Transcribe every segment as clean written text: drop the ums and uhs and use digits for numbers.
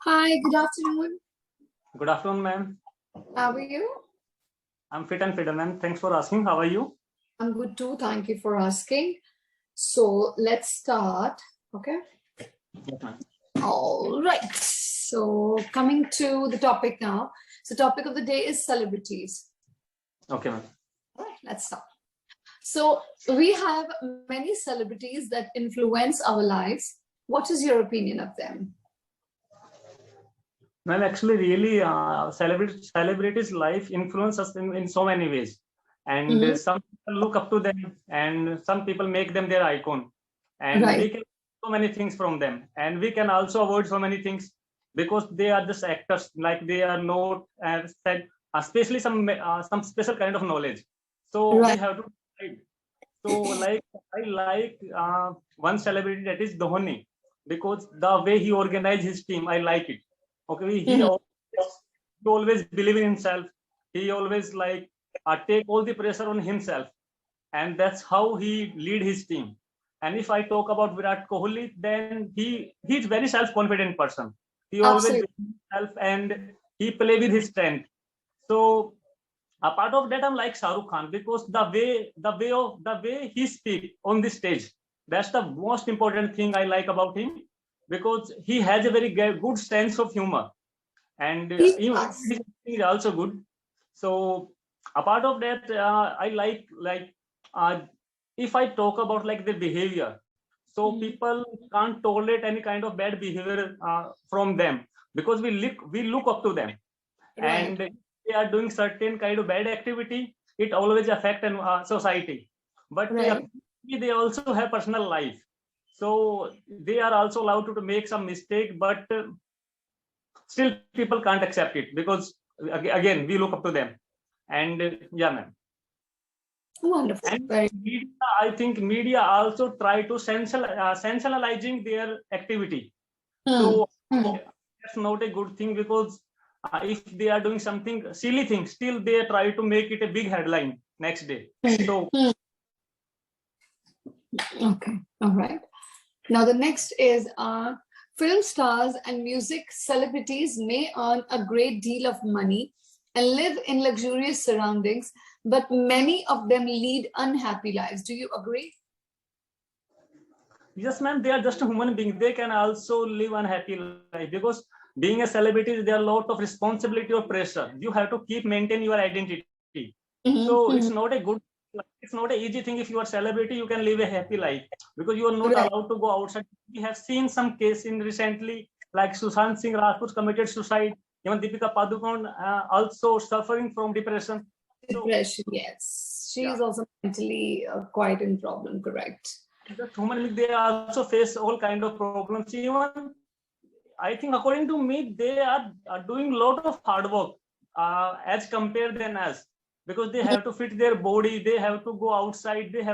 Hi, good afternoon. Good afternoon, ma'am. How are you? I'm fit and fit, ma'am. Thanks for asking. How are you? I'm good too. Thank you for asking. So let's start. Okay. Yes, ma'am. All right. So coming to the topic now. So topic of the day is celebrities. Okay, ma'am. All right, let's start. So we have many celebrities that influence our lives. What is your opinion of them? Ma'am, actually, really, celebrities' life influence us in so many ways. And some people look up to them, and some people make them their icon. And Right. we can learn so many things from them. And we can also avoid so many things because they are just actors, like they are not said, especially some special kind of knowledge. So we Right. have to decide. So, like, I like one celebrity, that is Dhoni, because the way he organized his team, I like it. Okay, he always believe in himself. He always like take all the pressure on himself, and that's how he lead his team. And if I talk about Virat Kohli, then he's very self-confident person. He always Absolutely. believe in himself and he play with his strength. So a part of that, I'm like Shah Rukh Khan because the way he speak on the stage, that's the most important thing I like about him, because he has a very good sense of humor, and even Yes. his acting is also good. So a part of that, I like uh, if I talk about like the behavior, so people can't tolerate any kind of bad behavior from them, because we look up to them, Right. and they are doing certain kind of bad activity, it always affect society. But Right. they also have personal life, so they are also allowed to make some mistake, but still people can't accept it because again we look up to them. And yeah, ma'am. Wonderful. And Very. media, I think media also try to sensationalizing their activity. Hmm. So that's not a good thing, because if they are doing something silly thing, still they try to make it a big headline next day. So Okay. All right. Now the next is film stars and music celebrities may earn a great deal of money and live in luxurious surroundings, but many of them lead unhappy lives. Do you agree? yes, ma'am, they are just a human being. They can also live unhappy life, because being a celebrity, there are a lot of responsibility or pressure. You have to keep maintain your identity. So it's Mhm. not a good, it's not an easy thing. If you are celebrity, you can live a happy life because you are not Right. allowed to go outside. We have seen some case in recently, like Sushant Singh Rajput committed suicide. Even Deepika Padukone also suffering from depression. So Depression, yes. She yeah, is also mentally quite in problem, correct? just human beings, they also face all kind of problems. Even I think, according to me, they are doing a lot of hard work as compared than us, because they have to fit their body, they have to go outside, they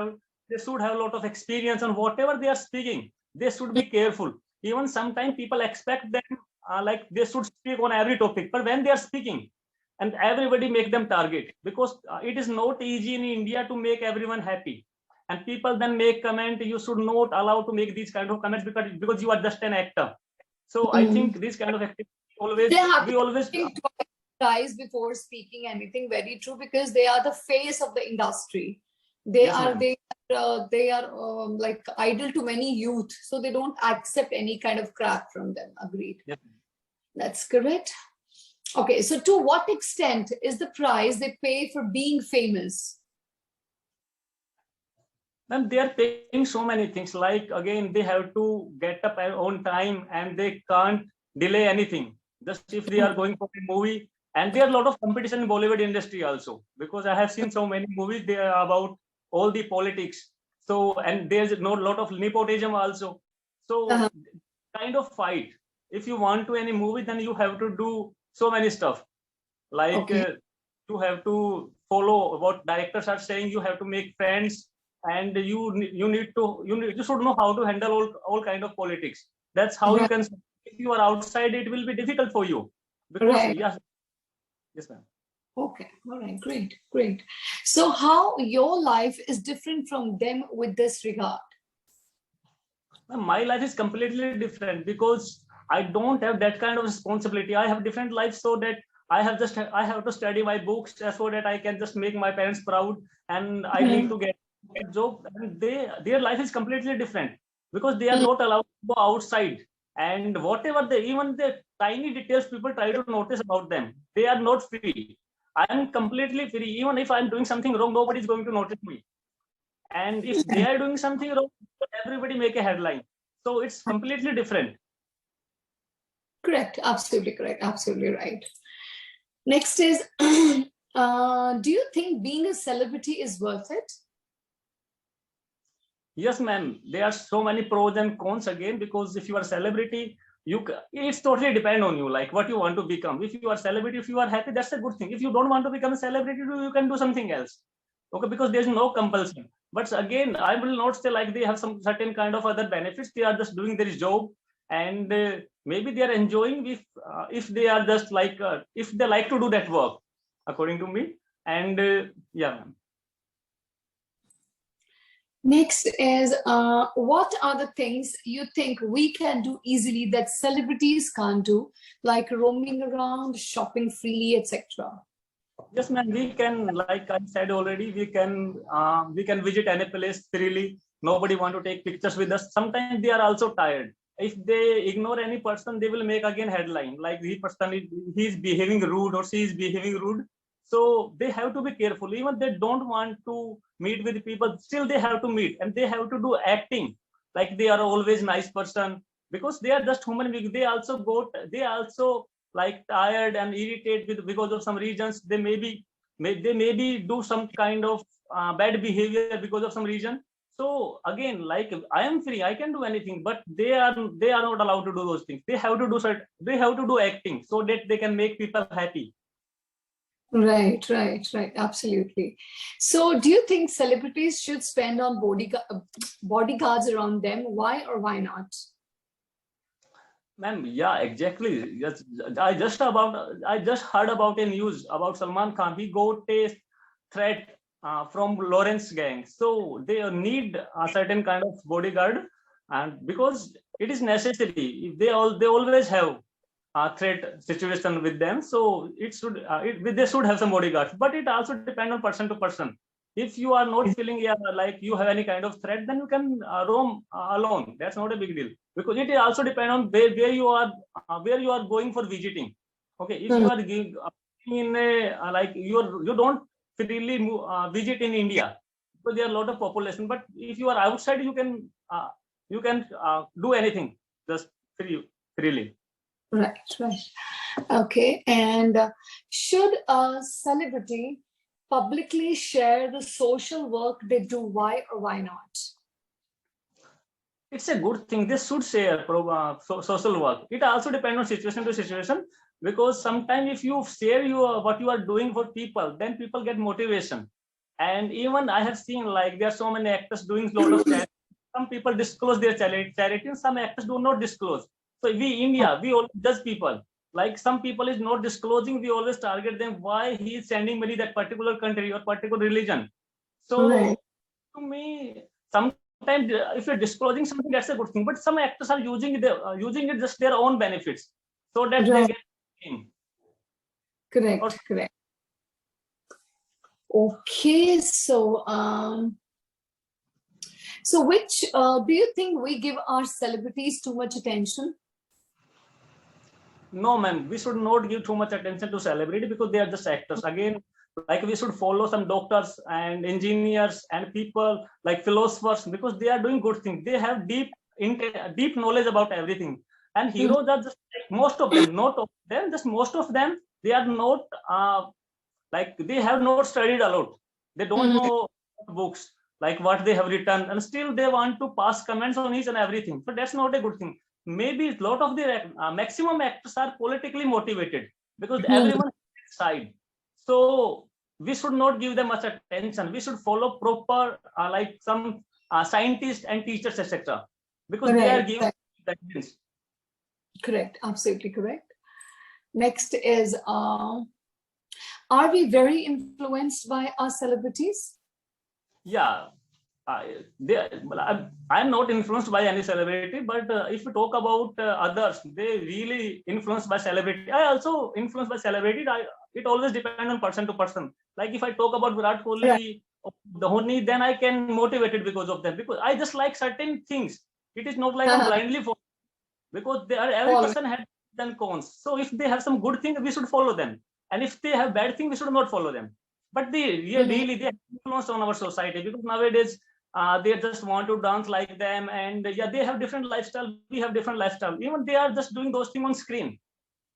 should have a lot of experience on whatever they are speaking. They should be careful. Even sometimes people expect them like they should speak on every topic, but when they are speaking, and everybody make them target, because it is not easy in India to make everyone happy. And people then make comment, you should not allow to make these kind of comments because you are just an actor. So I Mhm. think this kind of activity They always have we to always think twice before speaking anything. Very true, because they are the face of the industry. They yes, are ma'am. they are like idol to many youth, so they don't accept any kind of crap from them. Agreed. Yes, That's correct. Okay, so to what extent is the price they pay for being famous? ma'am, they are paying so many things. Like again, they have to get up on time and they can't delay anything. Just if they are going for a movie, and there are a lot of competition in Bollywood industry also, because I have seen so many movies they are about all the politics. So and there's no lot of nepotism also. So Uh-huh. kind of fight. If you want to any movie, then you have to do so many stuff. Like Okay. you have to follow what directors are saying. You have to make friends, and you should know how to handle all kind of politics. That's how you Right. can. If you are outside, it will be difficult for you, because Right. yes, ma'am. Okay. All right. Great. Great. So, how your life is different from them with this regard? My life is completely different, because I don't have that kind of responsibility. I have different life, so that I have to study my books so that I can just make my parents proud, and I need to get a job. And their life is completely different, because they are not allowed to go outside. And whatever even the tiny details people try to notice about them, they are not free. I am completely free. Even if I'm doing something wrong, nobody is going to notice me. And if they are doing something wrong, everybody make a headline. So it's completely different. Correct. Absolutely correct. Absolutely right. Next is, do you think being a celebrity is worth it? Yes, ma'am. There are so many pros and cons again, because if you are a celebrity, it's totally depend on you, like what you want to become. If you are celebrity, if you are happy, that's a good thing. If you don't want to become a celebrity, you can do something else. Okay, because there's no compulsion. But again, I will not say like they have some certain kind of other benefits. They are just doing their job, and maybe they are enjoying if they are just like if they like to do that work, according to me. And yeah, ma'am. Next is, what are the things you think we can do easily that celebrities can't do, like roaming around, shopping freely, etc.? Yes, ma'am. We can, like I said already, we can visit any place freely. Nobody want to take pictures with us. Sometimes they are also tired. If they ignore any person, they will make again headline like he is behaving rude or she is behaving rude. So they have to be careful. Even they don't want to meet with people, still they have to meet, and they have to do acting like they are always nice person, because they are just human beings. They also like tired and irritated with because of some reasons. They maybe do some kind of bad behavior because of some reason. So again, like I am free, I can do anything, but they are not allowed to do those things. They have to do acting so that they can make people happy. Right, right, right. Absolutely. So, do you think celebrities should spend on bodyguards around them? Why or why not? Ma'am, yeah, exactly. Yes, I just heard about a news about Salman Khan. He got a threat from Lawrence gang. So they need a certain kind of bodyguard, and because it is necessary, they always have a threat situation with them. So they should have some bodyguards. But it also depends on person to person. If you are not feeling like you have any kind of threat, then you can roam alone. That's not a big deal, because it also depends on where you are going for visiting. Okay, if you are in a like you don't freely visit in India, because there are a lot of population. But if you are outside, you can do anything just freely. Right, right. Okay. And should a celebrity publicly share the social work they do? Why or why not? It's a good thing. They should share social work. It also depends on situation to situation, because sometimes if you share what you are doing for people, then people get motivation. And even I have seen like there are so many actors doing a lot of charity. Some people disclose their charity, and some actors do not disclose. So we all judge people. Like some people is not disclosing, we always target them. Why he is sending money that particular country or particular religion? Right. So to me, sometimes if you're disclosing something, that's a good thing. But some actors are using it just their own benefits, so that they Right. get in. Or Correct, correct. Okay, so which do you think we give our celebrities too much attention? no, ma'am, we should not give too much attention to celebrity, because they are just actors. Again, like we should follow some doctors and engineers and people like philosophers, because they are doing good things. They have deep knowledge about everything. And heroes are just like most of them, not all of them, just most of them. They are not like they have not studied a lot. They don't Mhm. know books like what they have written, and still they want to pass comments on each and everything. So that's not a good thing. Maybe a lot of the maximum actors are politically motivated, because everyone has side. So we should not give them much attention. We should follow proper like some scientists and teachers, etc., because they are Right, giving right. guidance. Correct, absolutely correct. Next is, are we very influenced by our celebrities? Yeah, I'm not influenced by any celebrity, but if we talk about others, they really influenced by celebrity. I also influenced by celebrity. It always depends on person to person. Like if I talk about Virat Right. Kohli, Dhoni, then I can motivate it because of them, because I just like certain things. It is not like I'm blindly following, because every Follow. person has then cons. So if they have some good thing, we should follow them, and if they have bad thing, we should not follow them. But really they have influence on our society, because nowadays they just want to dance like them, and yeah, they have different lifestyle, we have different lifestyle. Even they are just doing those things on screen,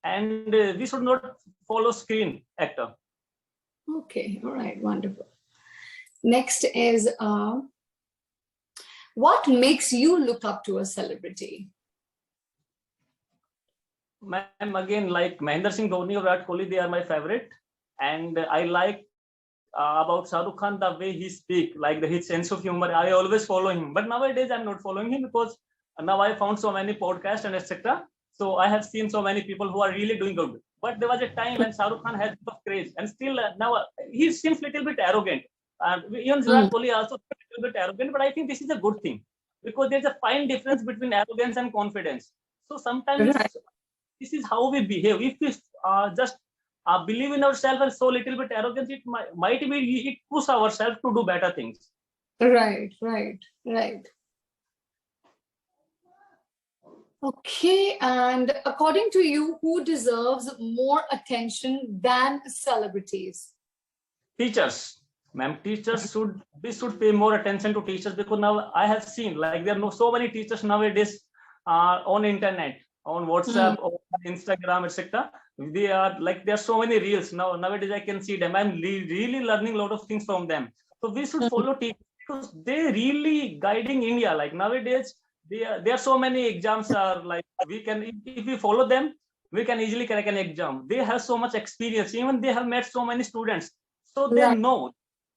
and we should not follow screen actor. Okay, all right, wonderful. Next is what makes you look up to a celebrity? Ma'am, again, like Mahendra Singh Dhoni or Virat Kohli, they are my favorite, and I like about Shah Rukh Khan, the way he speak, like his sense of humor. I always follow him, but nowadays I'm not following him, because now I found so many podcasts and etc. So I have seen so many people who are really doing good. But there was a time when Shah Rukh Khan had a bit of craze, and still now he seems a little bit arrogant. Even Virat Kohli also a little bit arrogant, but I think this is a good thing, because there's a fine difference between arrogance and confidence. So sometimes Right. this is how we behave. If we just believe in ourselves and so little bit arrogance, it might be it push ourselves to do better things. Right, right, right. Okay, and according to you, who deserves more attention than celebrities? Teachers, ma'am, teachers should pay more attention to teachers, because now I have seen, like, there are so many teachers nowadays on internet, on WhatsApp, on Instagram, etc. They are like, there are so many reels nowadays. I can see them. I'm really learning a lot of things from them. So we should follow teachers, because they really guiding India. Like nowadays, there are so many exams are like, we can, if we follow them, we can easily crack an exam. They have so much experience. Even they have met so many students, so they Right. know,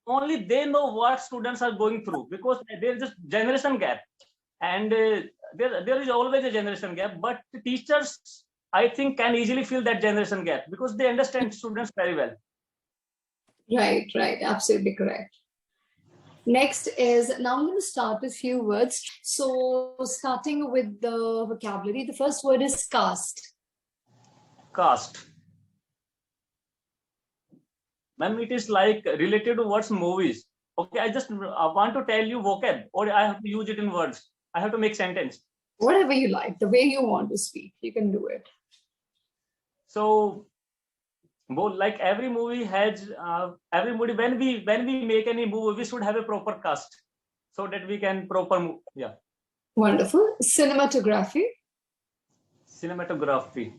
only they know what students are going through, because there is just generation gap, and there is always a generation gap. But the teachers, I think, can easily fill that generation gap, because they understand students very well. Right, right, absolutely correct. Next is, now I'm going to start with few words. So starting with the vocabulary, the first word is caste. Caste, ma'am, it is like related to words movies. Okay, I just want to tell you vocab, or I have to use it in words. I have to make sentence. Whatever you like, the way you want to speak, you can do it. So, like every movie has every movie, when we make any movie, we should have a proper cast, so that we can proper Wonderful. Cinematography. Cinematography.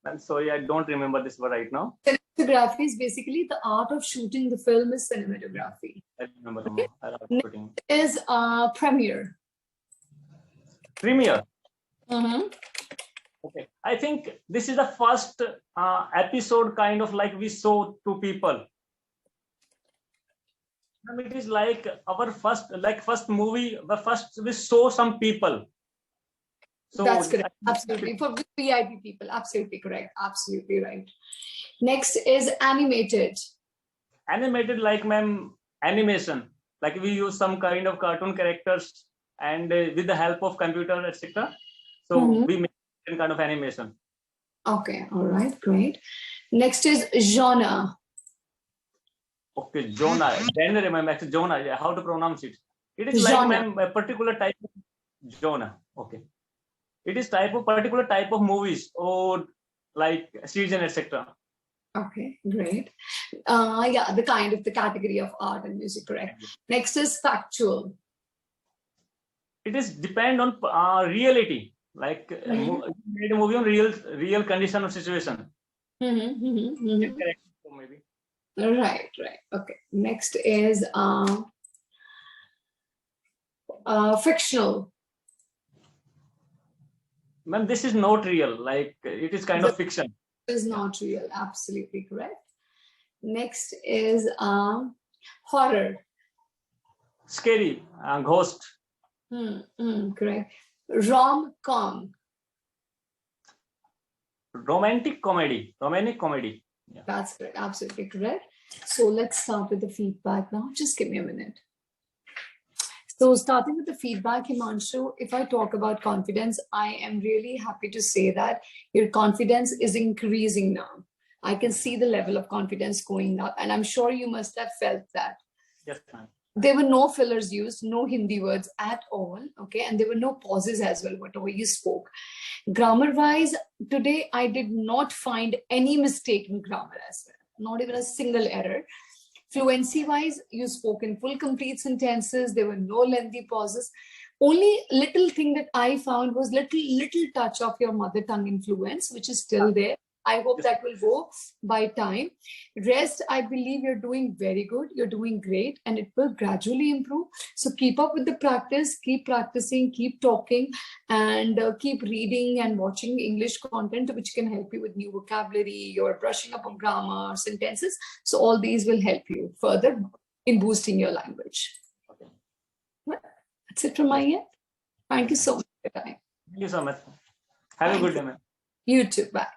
I'm sorry, I don't remember this word right now. Cinematography is basically the art of shooting. The film is cinematography. I remember. Okay. Next is premiere. Premiere. Mm-hmm. Okay, I think this is the first episode, kind of like we show to people. And it is like our first movie, the first we show some people. So that's correct. Absolutely. For VIP people, absolutely correct. Absolutely right. Next is animated. Animated, like, ma'am, animation. Like we use some kind of cartoon characters, and with the help of computer, etc. So we make some kind of animation. Okay, all right, great. Next is genre. Okay, genre. Then remember genre. How to pronounce it? It is like, ma'am, a particular type of genre. Okay. It is particular type of movies, or like season, etc. Okay, great. Yeah, the category of art and music, correct. Next is factual. It is depend on reality, like made a movie on real condition or situation. Maybe. Right. Okay. Next is fictional. Ma'am, this is not real. Like it is kind of fiction. It is not real. Absolutely correct. Next is horror. Scary, ghost. Correct. Rom-com. Romantic comedy. Yeah. That's correct. Absolutely correct. So let's start with the feedback now. Just give me a minute. So starting with the feedback, Himanshu, if I talk about confidence, I am really happy to say that your confidence is increasing now. I can see the level of confidence going up, and I'm sure you must have felt that. Yes, ma'am. There were no fillers used, no Hindi words at all, okay? And there were no pauses as well, whatever you spoke. Grammar-wise, today I did not find any mistake in grammar as well, not even a single error. Fluency-wise, you spoke in full, complete sentences. There were no lengthy pauses. Only little thing that I found was little touch of your mother tongue influence, which is still there. I hope that will go by time. Rest, I believe you're doing very good. You're doing great, and it will gradually improve. So keep up with the practice, keep practicing, keep talking, and keep reading and watching English content, which can help you with new vocabulary, your brushing up on grammar, sentences. So all these will help you further in boosting your language. Okay. That's it from my end. Thank you so much for your time. Thank you so much. Have a good day, ma'am. You too. Bye.